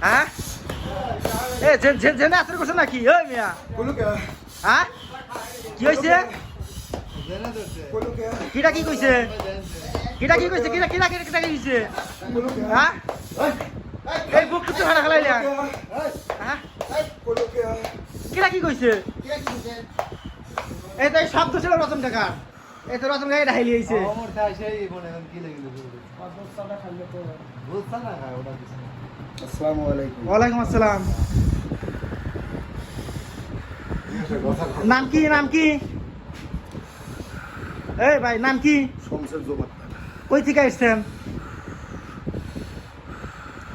হ্যাঁ এ জেনে আসর করছো নাকি ওই মিয়া হ্যাঁ কি হয়েছে কিটা কি কইছে কিটা কি কইছে কিটা কিটা কিটা কি কইছে হ্যাঁ এই বুক কিছু হারা খেলাইলা হ্যাঁ কিটা কি কইছে এই তো এই শব্দ ছিল রতন টাকা এই তো রতন গায়ে ঢাইলি হইছে আসসালামু আলাইকুম। ওয়ালাইকুম আসসালাম নাম কি নাম কি এই ভাই নাম কি শমশের জমাত কই থেকে আসছেন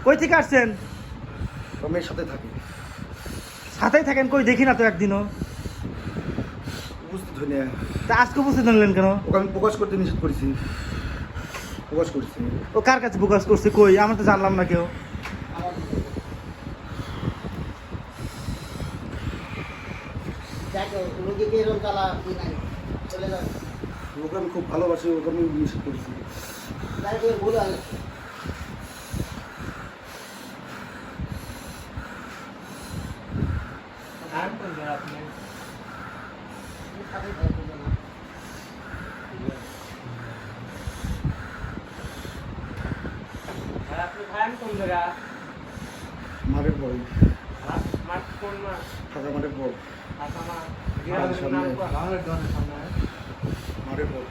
কই থেকে আসছেন রমের সাথে থাকি সাথেই থাকেন কই দেখি না তো একদিনও উপস্থিত হইনি। তা আজকে বুঝতে জানলেন কেন ওকে আমি প্রকাশ করতে নিষেধ করেছি, প্রকাশ করেছি। ও কার কাছে প্রকাশ করছে কই আমরা তো জানলাম না কেউ ওকে আমি খুব ভালোবাসি, ওকে আমি নিষেধ করেছি। মাঠের পরে ফাঁকা মাঠের পর মাঠের পর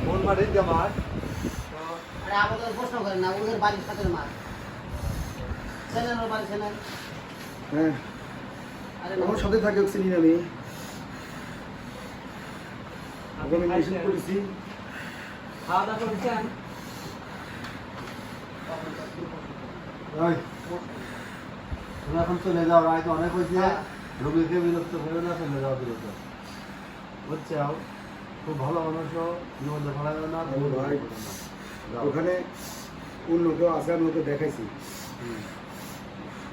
কোন মাঠে যে মাঠ? আমাদের প্রশ্ন করেন না, ওদের বাড়ির সাথে মাছ ছেলের বাড়ি ছেলে। হ্যাঁ আরে আমার সাথে থাকে, ওকে চিনি না আমি। ওকে আমি নিষেধ করেছি। খাওয়া দাওয়া করছেন? ওই, তুমি এখন চলে যাও, রায় তো অনেক হয়েছে। রোগীকে বিরক্ত করে না, চলে যাও বিরক্ত বুঝছে। খুব ভালো মানুষ, জীবনটা ভালো যাবে না। ও ভাই, ওখানে অন্য কেউ আছে, আমি ওকে দেখাইছি।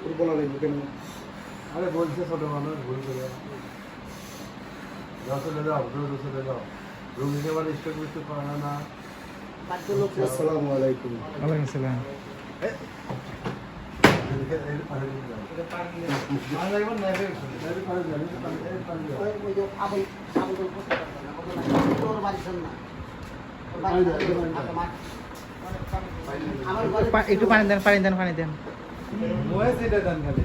ওর বলা লাগবে কেন? আরে বলছে ছোট মানুষ, ভুল করে যাও, চলে যাও, দ্রুত চলে যাও। রোগীকে আবার স্ট্রোক মিস্ট্রোক করে না। বাড়িতে লোক আছে। আসসালামু আলাইকুম। ওয়ালাইকুম আসসালাম ওই যে আবুল প্রশ্ন করেন না, ওর বাড়ি শোন না, ওর বাড়ি আমার ঘরে একটু পানি দেন পানি দেন পানি দেন মোয়ে সেটা দেন খালি।